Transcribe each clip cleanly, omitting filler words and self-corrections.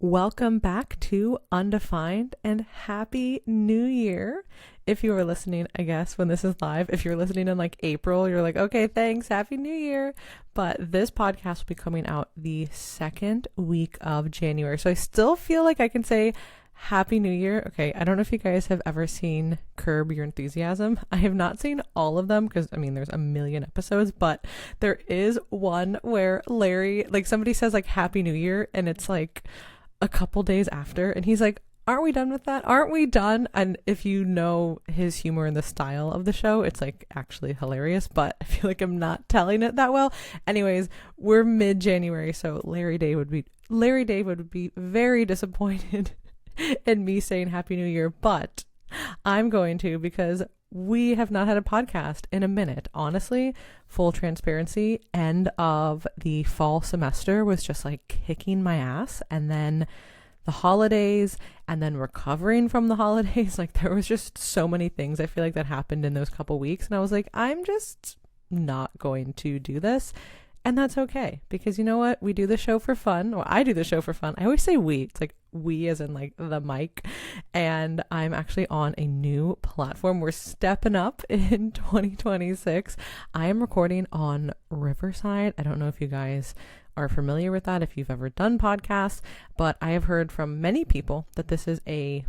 Welcome back to Undefined and Happy New Year. If you are listening, I guess, when this is live, if you're listening in like April, you're like, okay, thanks, Happy New Year. But this podcast will be coming out the second week of January. So I still feel like I can say Happy New Year. Okay, I don't know if you guys have ever seen Curb Your Enthusiasm. I have not seen all of them because, there's a million episodes, but there is one where Larry, like somebody says like Happy New Year and it's like a couple days after and he's like, aren't we done with that? Aren't we done? And if you know his humor and the style of the show, it's like actually hilarious, but I feel like I'm not telling it that well. Anyways, we're mid-January, so Larry David would be very disappointed in me saying Happy New Year, but I'm going to because we have not had a podcast in a minute. Honestly, full transparency, end of the fall semester was just like kicking my ass, and then the holidays, and then recovering from the holidays. Like there was just so many things I feel like that happened in those couple weeks, and I was like, I'm just not going to do this. And that's okay, because you know what? We do the show for fun. Well, I do the show for fun. I always say we. It's like we as in like the mic. And I'm actually on a new platform. We're stepping up in 2026. I am recording on Riverside. I don't know if you guys are familiar with that, if you've ever done podcasts, but I have heard from many people that this is a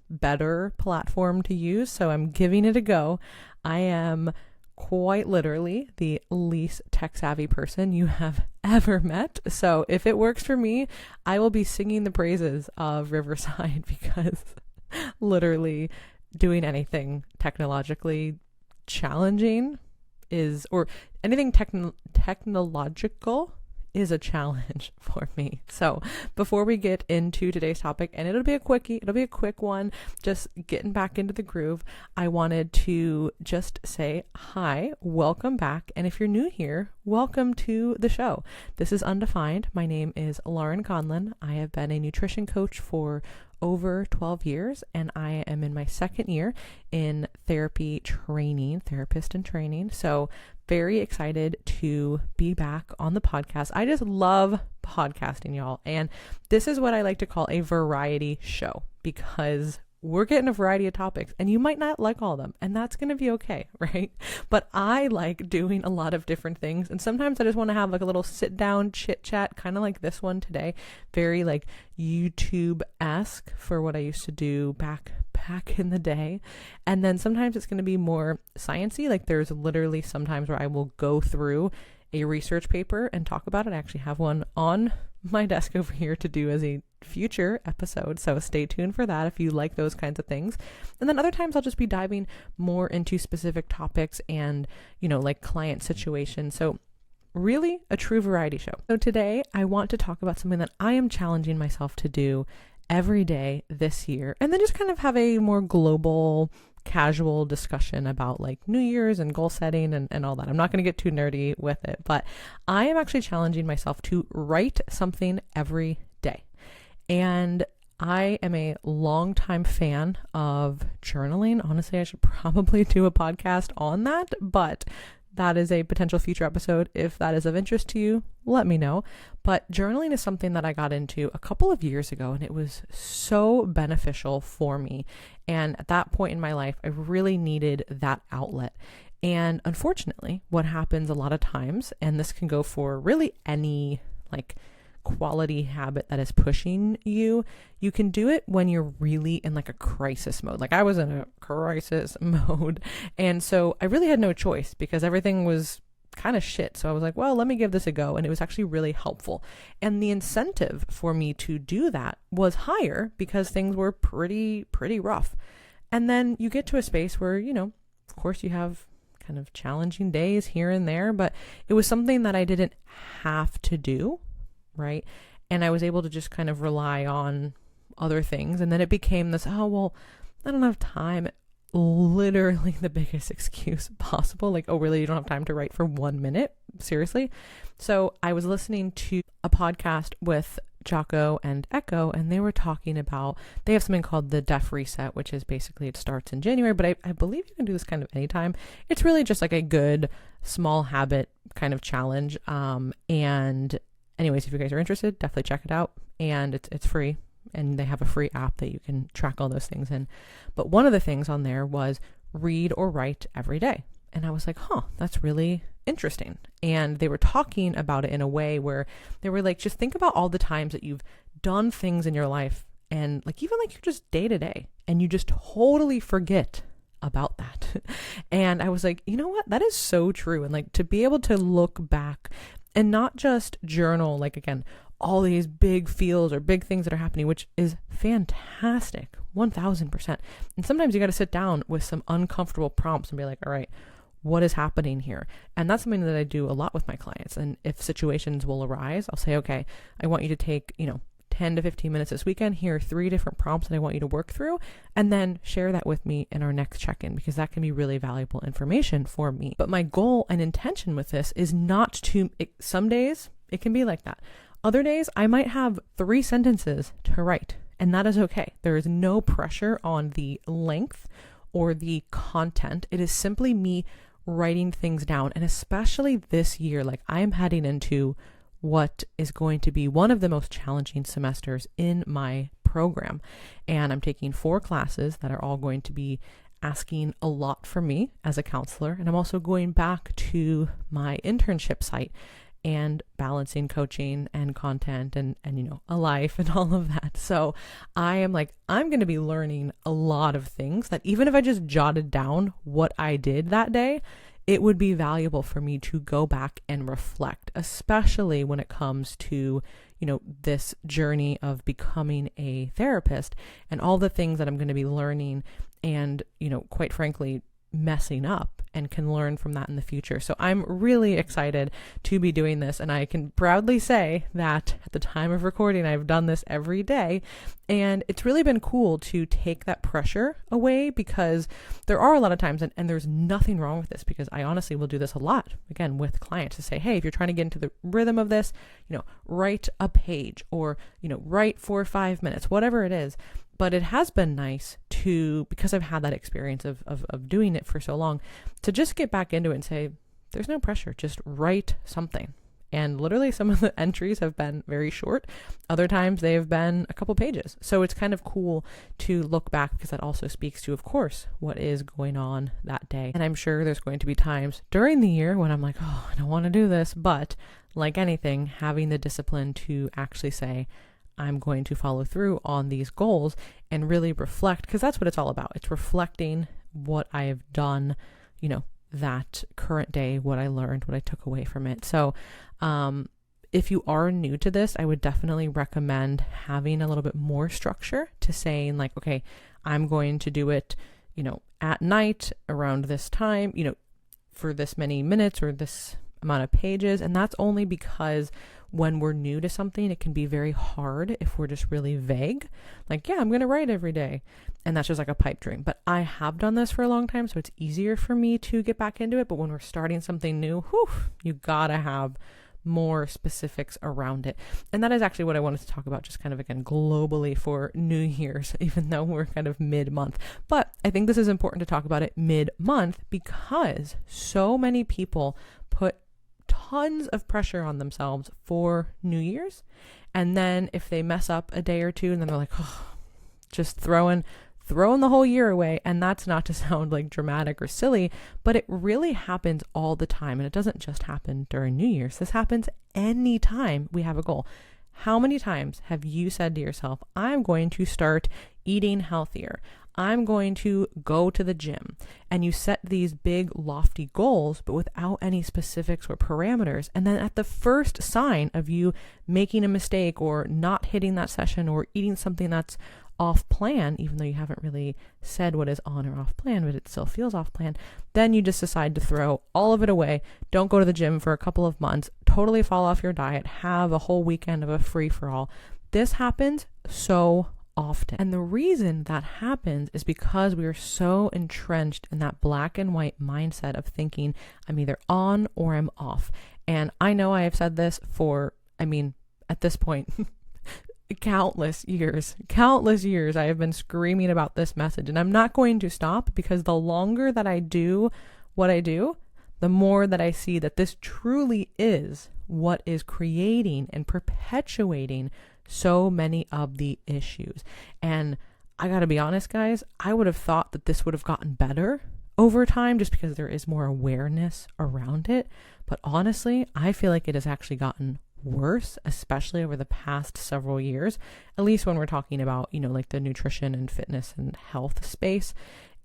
better platform to use. So I'm giving it a go. I am quite literally the least tech savvy person you have ever met. So if it works for me, I will be singing the praises of Riverside because literally doing anything technologically challenging is, or anything technological is a challenge for me. So before we get into today's topic, and it'll be a quickie, it'll be a quick one, just getting back into the groove, I wanted to just say hi, welcome back. And if you're new here, welcome to the show. This is Undefined. My name is Lauren Conlon. I have been a nutrition coach for over 12 years, and I am in my second year in therapist in training. So very excited to be back on the podcast. I just love podcasting, y'all. And this is what I like to call a variety show, because we're getting a variety of topics and you might not like all of them, and that's going to be okay, right? But I like doing a lot of different things. And sometimes I just want to have like a little sit down chit chat, kind of like this one today, very like YouTube-esque for what I used to do back in the day. And then sometimes it's going to be more sciencey. Like there's literally sometimes where I will go through a research paper and talk about it. I actually have one on my desk over here to do as a future episode, so stay tuned for that if you like those kinds of things. And then other times I'll just be diving more into specific topics and, like client situations. So really a true variety show. So today I want to talk about something that I am challenging myself to do every day this year, and then just kind of have a more global, casual discussion about like New Year's and goal setting and all that. I'm not going to get too nerdy with it, but I am actually challenging myself to write something every day. And I am a longtime fan of journaling. Honestly, I should probably do a podcast on that, but that is a potential future episode. If that is of interest to you, let me know. But journaling is something that I got into a couple of years ago, and it was so beneficial for me. And at that point in my life, I really needed that outlet. And unfortunately, what happens a lot of times, and this can go for really any like quality habit that is pushing you, you can do it when you're really in like a crisis mode. Like I was in a crisis mode, and so I really had no choice because everything was kind of shit. So I was like, well, let me give this a go. And it was actually really helpful. And the incentive for me to do that was higher because things were pretty rough. And then you get to a space where, of course you have kind of challenging days here and there, but it was something that I didn't have to do. Right. And I was able to just kind of rely on other things. And then it became this, oh, well, I don't have time. Literally the biggest excuse possible. Like, oh, really? You don't have time to write for 1 minute? Seriously? So I was listening to a podcast with Jocko and Echo, and they were talking about, they have something called the Def Reset, which is basically it starts in January, but I believe you can do this kind of anytime. It's really just like a good small habit kind of challenge. And anyways, if you guys are interested, definitely check it out. and it's free. And they have a free app that you can track all those things in. But one of the things on there was read or write every day. And I was like, that's really interesting. And they were talking about it in a way where they were like, just think about all the times that you've done things in your life and like, even like you're just day to day and you just totally forget about that. And I was like, you know what? That is so true. And like to be able to look back and not just journal, like again, all these big feels or big things that are happening, which is fantastic, 1000%. And sometimes you got to sit down with some uncomfortable prompts and be like, all right, what is happening here? And that's something that I do a lot with my clients. And if situations will arise, I'll say, okay, I want you to take, 10 to 15 minutes this weekend. Here are 3 different prompts that I want you to work through, and then share that with me in our next check-in, because that can be really valuable information for me. But my goal and intention with this is not to, some days it can be like that. Other days I might have 3 sentences to write, and that is okay. There is no pressure on the length or the content. It is simply me writing things down. And especially this year, like I am heading into what is going to be one of the most challenging semesters in my program. And I'm taking 4 classes that are all going to be asking a lot from me as a counselor. And I'm also going back to my internship site and balancing coaching and content and a life and all of that. So I am like, I'm going to be learning a lot of things that even if I just jotted down what I did that day, it would be valuable for me to go back and reflect, especially when it comes to, this journey of becoming a therapist and all the things that I'm going to be learning and, quite frankly, messing up, and can learn from that in the future. So I'm really excited to be doing this. And I can proudly say that at the time of recording, I've done this every day. And it's really been cool to take that pressure away, because there are a lot of times, and there's nothing wrong with this, because I honestly will do this a lot, again, with clients, to say, hey, if you're trying to get into the rhythm of this, write a page or, write 4 or 5 minutes, whatever it is. But it has been nice to, because I've had that experience of doing it for so long, to just get back into it and say, there's no pressure, just write something. And literally some of the entries have been very short. Other times they have been a couple pages. So it's kind of cool to look back, because that also speaks to, of course, what is going on that day. And I'm sure there's going to be times during the year when I'm like, I don't want to do this. But like anything, having the discipline to actually say, I'm going to follow through on these goals and really reflect, because that's what it's all about. It's reflecting what I have done, that current day, what I learned, what I took away from it. So, if you are new to this, I would definitely recommend having a little bit more structure to saying like, okay, I'm going to do it, at night around this time, for this many minutes or this amount of pages. And that's only because when we're new to something, it can be very hard if we're just really vague. Like, yeah, I'm going to write every day. And that's just like a pipe dream. But I have done this for a long time, so it's easier for me to get back into it. But when we're starting something new, you gotta have more specifics around it. And that is actually what I wanted to talk about, just kind of again globally for New Year's, even though we're kind of mid-month. But I think this is important to talk about it mid-month, because so many people put tons of pressure on themselves for New Year's. And then if they mess up a day or two, and then they're like, just throwing the whole year away. And that's not to sound like dramatic or silly, but it really happens all the time. And it doesn't just happen during New Year's. This happens anytime we have a goal. How many times have you said to yourself, I'm going to start eating healthier? I'm going to go to the gym. And you set these big lofty goals, but without any specifics or parameters. And then at the first sign of you making a mistake or not hitting that session or eating something that's off plan, even though you haven't really said what is on or off plan, but it still feels off plan, then you just decide to throw all of it away. Don't go to the gym for a couple of months, totally fall off your diet, have a whole weekend of a free for all. This happens so often. And the reason that happens is because we are so entrenched in that black and white mindset of thinking I'm either on or I'm off. And I know I have said this for, at this point, countless years I have been screaming about this message, and I'm not going to stop, because the longer that I do what I do, the more that I see that this truly is what is creating and perpetuating so many of the issues. And I gotta be honest, guys, I would have thought that this would have gotten better over time just because there is more awareness around it. But honestly, I feel like it has actually gotten worse, especially over the past several years, at least when we're talking about, like the nutrition and fitness and health space.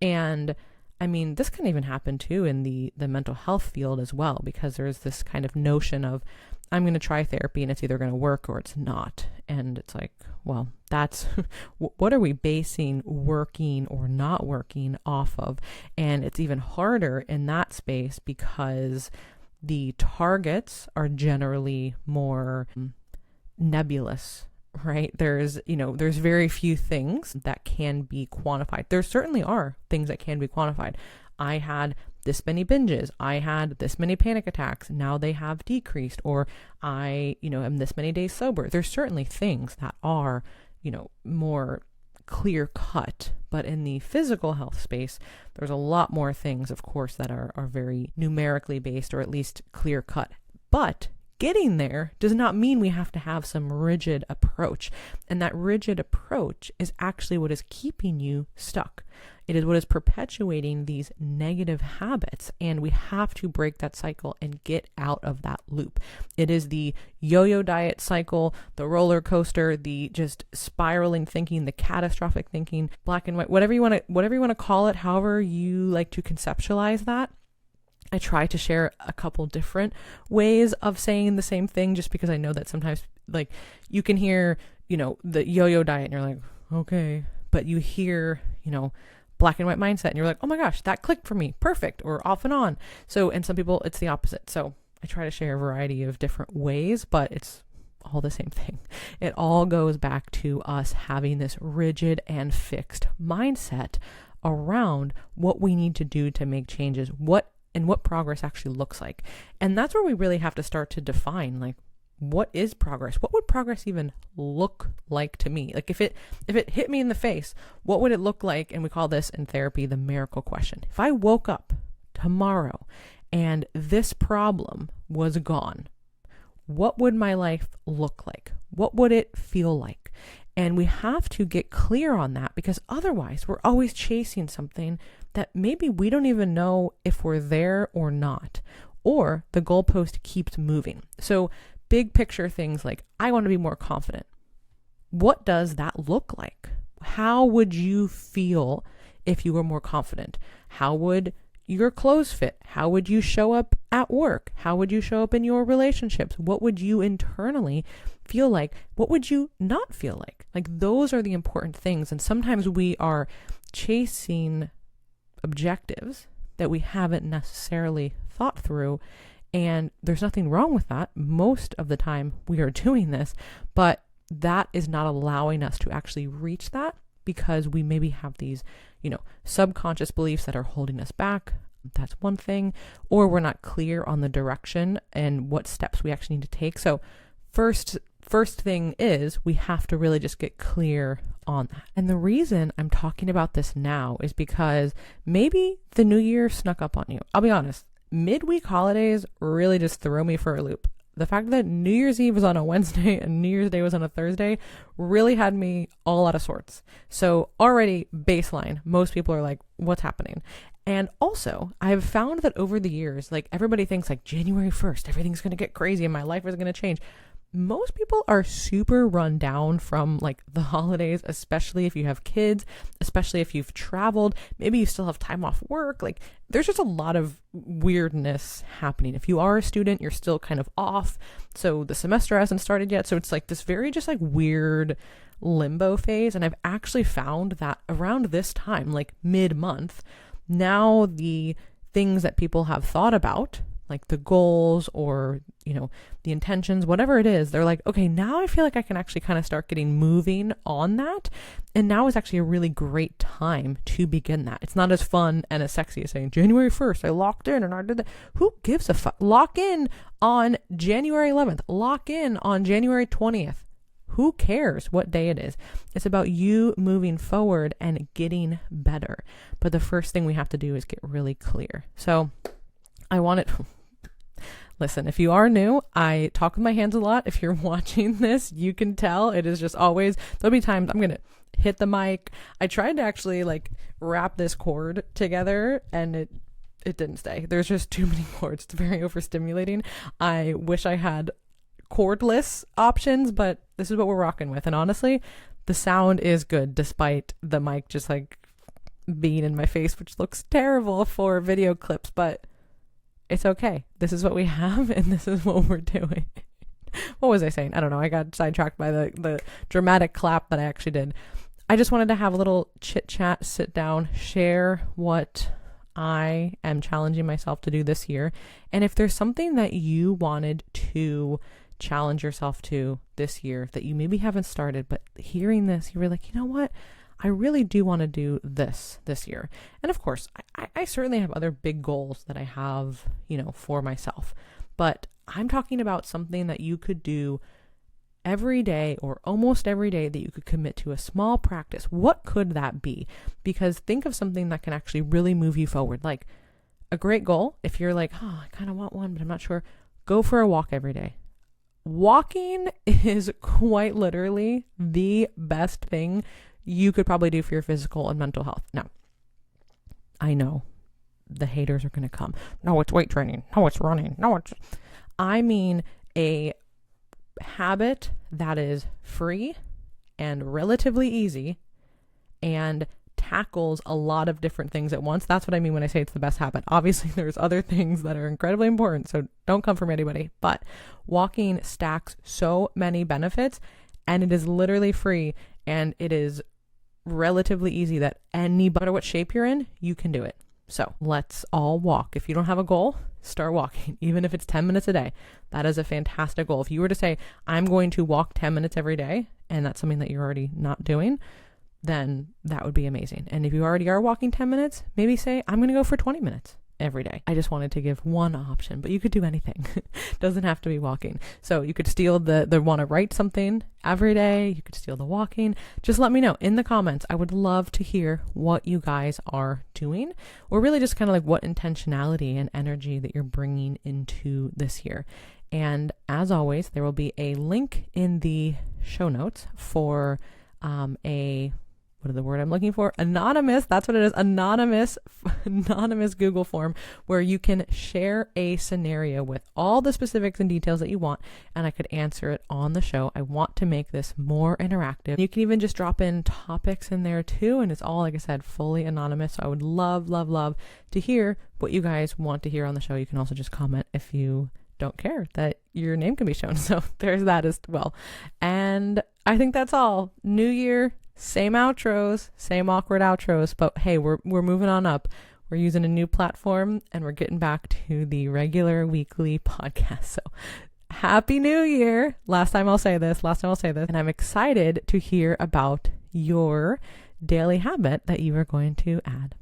And I mean, this can even happen too in the mental health field as well, because there's this kind of notion of, I'm going to try therapy and it's either going to work or it's not. And it's like, well, that's what are we basing working or not working off of? And it's even harder in that space because the targets are generally more nebulous, right? There's very few things that can be quantified. There certainly are things that can be quantified. I had this many binges. I had this many panic attacks. Now they have decreased, or I, am this many days sober. There's certainly things that are, more clear cut, but in the physical health space, there's a lot more things, of course, that are very numerically based, or at least clear cut. But getting there does not mean we have to have some rigid approach. And that rigid approach is actually what is keeping you stuck. It is what is perpetuating these negative habits, and we have to break that cycle and get out of that loop. It is the yo-yo diet cycle, the roller coaster, the just spiraling thinking, the catastrophic thinking, black and white, whatever you want to call it, however you like to conceptualize that. I try to share a couple different ways of saying the same thing, just because I know that sometimes, like, you can hear, the yo-yo diet and you're like, okay, but you hear, black and white mindset and you're like, oh my gosh, that clicked for me. Perfect. Or off and on. So, and some people it's the opposite. So I try to share a variety of different ways, but it's all the same thing. It all goes back to us having this rigid and fixed mindset around what we need to do to make changes, what progress actually looks like. And that's where we really have to start to define, like, what is progress? What would progress even look like to me? Like, if it hit me in the face, what would it look like? And we call this in therapy the miracle question. If I woke up tomorrow and this problem was gone, what would my life look like? What would it feel like? And we have to get clear on that, because otherwise we're always chasing something that maybe we don't even know if we're there or not, or the goalpost keeps moving. So big picture things like, I want to be more confident. What does that look like? How would you feel if you were more confident? How would your clothes fit? How would you show up at work? How would you show up in your relationships? What would you internally feel like? What would you not feel like? Like, those are the important things. And sometimes we are chasing objectives that we haven't necessarily thought through. And there's nothing wrong with that. Most of the time we are doing this, but that is not allowing us to actually reach that, because we maybe have these, subconscious beliefs that are holding us back. That's one thing. Or we're not clear on the direction and what steps we actually need to take. So first thing is, we have to really just get clear on that. And the reason I'm talking about this now is because maybe the new year snuck up on you. I'll be honest. Midweek holidays really just throw me for a loop. The fact that New Year's Eve was on a Wednesday and New Year's Day was on a Thursday really had me all out of sorts. So already baseline, most people are like, what's happening? And also, I have found that over the years, like, everybody thinks like January 1st, everything's going to get crazy and my life is going to change. Most people are super run down from like the holidays, especially if you have kids, especially if you've traveled, maybe you still have time off work. Like, there's just a lot of weirdness happening. If you are a student, you're still kind of off. So the semester hasn't started yet. So it's like this very just like weird limbo phase. And I've actually found that around this time, like mid-month, now the things that people have thought about, like the goals or, the intentions, whatever it is, they're like, okay, now I feel like I can actually kind of start getting moving on that. And now is actually a really great time to begin that. It's not as fun and as sexy as saying January 1st, I locked in and I did that. Who gives a fuck? Lock in on January 11th, lock in on January 20th. Who cares what day it is? It's about you moving forward and getting better. But the first thing we have to do is get really clear. So I want it. Listen, if you are new, I talk with my hands a lot. If you're watching this, you can tell it is just always, there'll be times I'm going to hit the mic. I tried to actually like wrap this cord together and it didn't stay. There's just too many cords. It's very overstimulating. I wish I had cordless options, but this is what we're rocking with. And honestly, the sound is good despite the mic just like being in my face, which looks terrible for video clips, but it's okay. This is what we have and this is what we're doing. What was I saying? I don't know. I got sidetracked by the dramatic clap that I actually did. I just wanted to have a little chit chat, sit down, share what I am challenging myself to do this year. And if there's something that you wanted to challenge yourself to this year that you maybe haven't started, but hearing this, you were like, you know what? I really do want to do this year. And of course, I certainly have other big goals that I have, for myself. But I'm talking about something that you could do every day or almost every day that you could commit to a small practice. What could that be? Because think of something that can actually really move you forward. Like a great goal, if you're like, I kind of want one, but I'm not sure, go for a walk every day. Walking is quite literally the best thing you could probably do for your physical and mental health. Now, I know the haters are going to come. No, it's weight training. No, it's running. I mean a habit that is free and relatively easy and tackles a lot of different things at once. That's what I mean when I say it's the best habit. Obviously, there's other things that are incredibly important, so don't come from anybody. But walking stacks so many benefits, and it is literally free, and it is relatively easy that no matter what shape you're in, you can do it. So let's all walk. If you don't have a goal, start walking, even if it's 10 minutes a day. That is a fantastic goal. If you were to say, I'm going to walk 10 minutes every day, and that's something that you're already not doing, then that would be amazing. And if you already are walking 10 minutes, maybe say, I'm going to go for 20 minutes every day. I just wanted to give one option, but you could do anything. Doesn't have to be walking. So you could steal the want to write something every day. You could steal the walking. Just let me know in the comments. I would love to hear what you guys are doing, or really just kind of like what intentionality and energy that you're bringing into this year. And as always, there will be a link in the show notes for what is the word I'm looking for? Anonymous. That's what it is. Anonymous Google form where you can share a scenario with all the specifics and details that you want, and I could answer it on the show. I want to make this more interactive. You can even just drop in topics in there too, and it's all, like I said, fully anonymous. So I would love to hear what you guys want to hear on the show. You can also just comment if you don't care that your name can be shown. So there's that as well. And I think that's all. New year, same outros, same awkward outros, but hey, we're moving on up. We're using a new platform and we're getting back to the regular weekly podcast. So happy new year. Last time I'll say this. And I'm excited to hear about your daily habit that you are going to add.